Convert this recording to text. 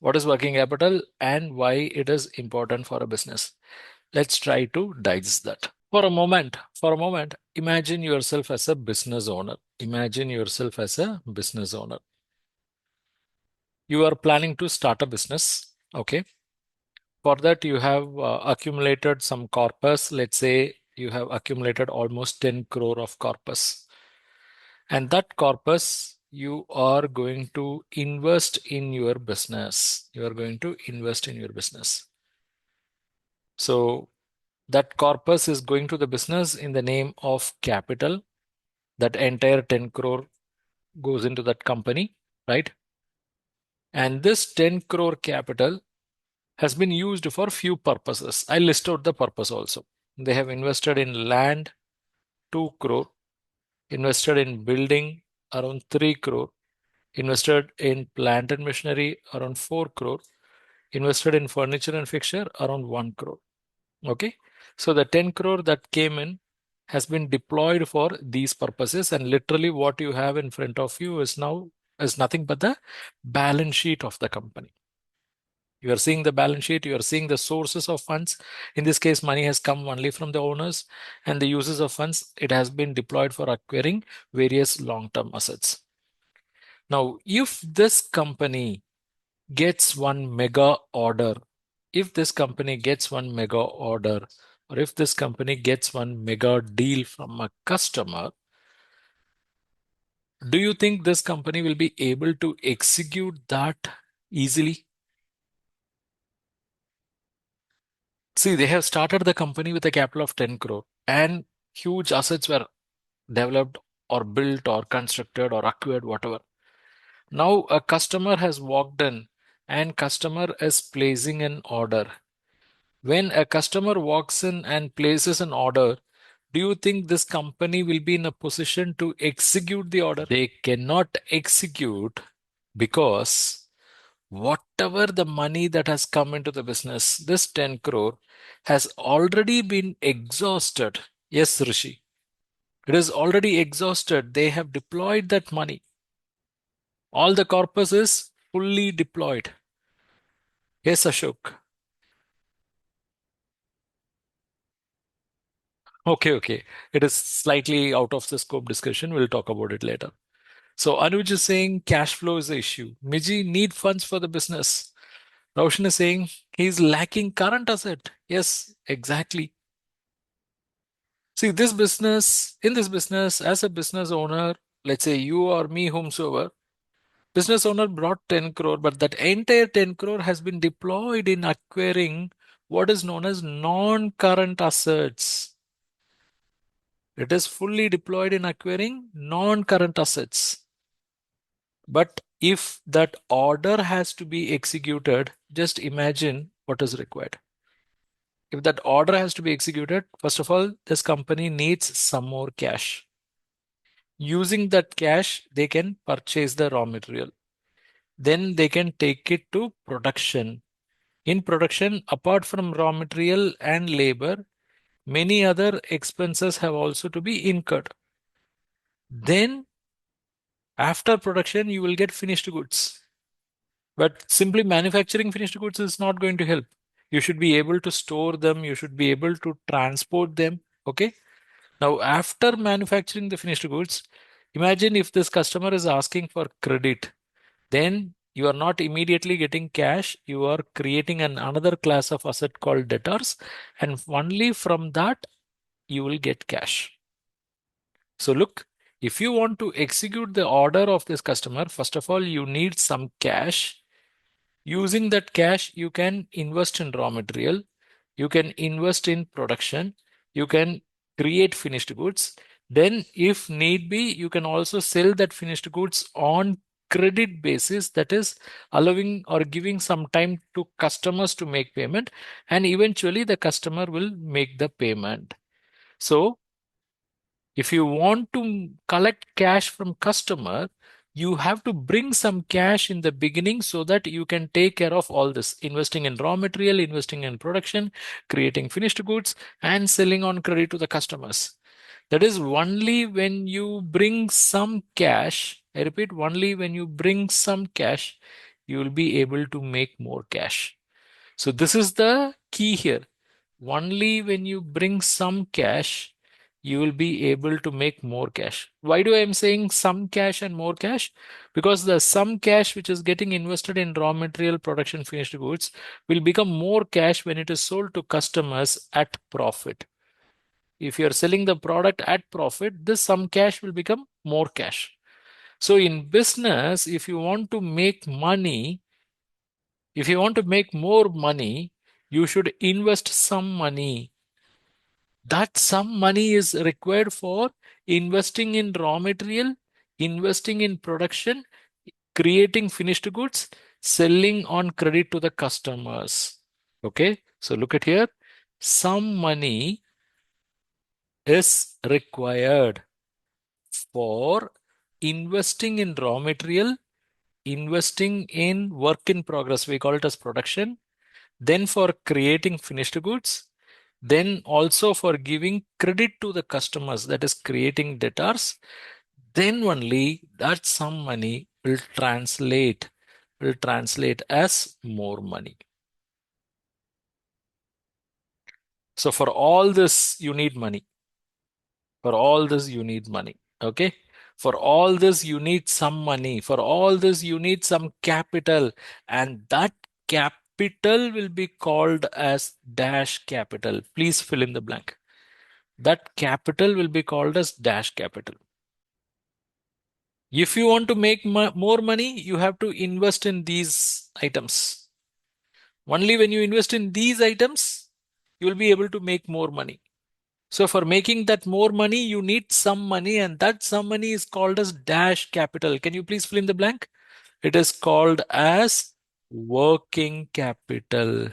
What is working capital and why it is important for a business? Let's try to digest that. For a moment, imagine yourself as a business owner. Imagine yourself as a business owner. You are planning to start a business. Okay. For that, you have accumulated some corpus. Let's say you have accumulated almost 10 crore of corpus. And that corpus, you are going to invest in your business. You are going to invest in your business. So that corpus is going to the business in the name of capital. That entire 10 crore goes into that company, right? And this 10 crore capital has been used for few purposes. I list out the purpose also. They have invested in land 2 crore, invested in building around 3 crore, invested in plant and machinery around 4 crore, invested in furniture and fixture around 1 crore. Okay. So the 10 crore that came in has been deployed for these purposes, and literally what you have in front of you is now is nothing but the balance sheet of the company. You are seeing the balance sheet, you are seeing the sources of funds. In this case, money has come only from the owners, and the uses of funds, it has been deployed for acquiring various long-term assets. Now, if this company gets one mega order, if this company gets one mega order, or if this company gets one mega deal from a customer, do you think this company will be able to execute that easily? See, they have started the company with a capital of 10 crore and huge assets were developed or built or constructed or acquired, whatever. Now a customer has walked in and customer is placing an order. When a customer walks in and places an order, do you think this company will be in a position to execute the order? They cannot execute because whatever the money that has come into the business, this 10 crore has already been exhausted. Yes, Rishi. It is already exhausted. They have deployed that money. All the corpus is fully deployed. Yes, Ashok. Okay, okay. It is slightly out of the scope discussion. We'll talk about it later. So Anuj is saying cash flow is the issue. Miji need funds for the business. Roshan is saying he's lacking current asset. Yes, exactly. See, in this business, as a business owner, let's say you or me, whomsoever, business owner brought 10 crore, but that entire 10 crore has been deployed in acquiring what is known as non-current assets. It is fully deployed in acquiring non-current assets. But if that order has to be executed, just imagine what is required. If that order has to be executed, first of all, this company needs some more cash. Using that cash, they can purchase the raw material. Then they can take it to production. In production, apart from raw material and labor, many other expenses have also to be incurred. Then, after production, you will get finished goods. But simply manufacturing finished goods is not going to help. You should be able to store them, you should be able to transport them. Okay. Now, after manufacturing the finished goods, imagine if this customer is asking for credit, then you are not immediately getting cash. You are creating another class of asset called debtors, and only from that you will get cash. So, look, if you want to execute the order of this customer, first of all, you need some cash. Using that cash, you can invest in raw material, you can invest in production, you can create finished goods. Then, if need be, you can also sell that finished goods on credit basis, that is allowing or giving some time to customers to make payment, and eventually the customer will make the payment. So, if you want to collect cash from customer, you have to bring some cash in the beginning so that you can take care of all this, investing in raw material, investing in production, creating finished goods, and selling on credit to the customers. That is only when you bring some cash, I repeat, only when you bring some cash, you will be able to make more cash. So this is the key here. Only when you bring some cash, you will be able to make more cash. Why do I am saying some cash and more cash? Because the some cash which is getting invested in raw material production finished goods will become more cash when it is sold to customers at profit. If you are selling the product at profit, this some cash will become more cash. So in business, if you want to make money, if you want to make more money, you should invest some money. That some money is required for investing in raw material, investing in production, creating finished goods, selling on credit to the customers. Okay, so look at here. Some money is required for investing in raw material, investing in work in progress, we call it as production, then for creating finished goods, then also for giving credit to the customers, that is creating debtors, then only that some money will translate as more money. So for all this you need money. For all this you need money. Okay. For all this you need some money. For all this you need some capital, and that capital will be called as dash capital. Please fill in the blank. That capital will be called as dash capital. If you want to make more money, you have to invest in these items. Only when you invest in these items, you will be able to make more money. So for making that more money, you need some money, and that some money is called as dash capital. Can you please fill in the blank? It is called as working capital.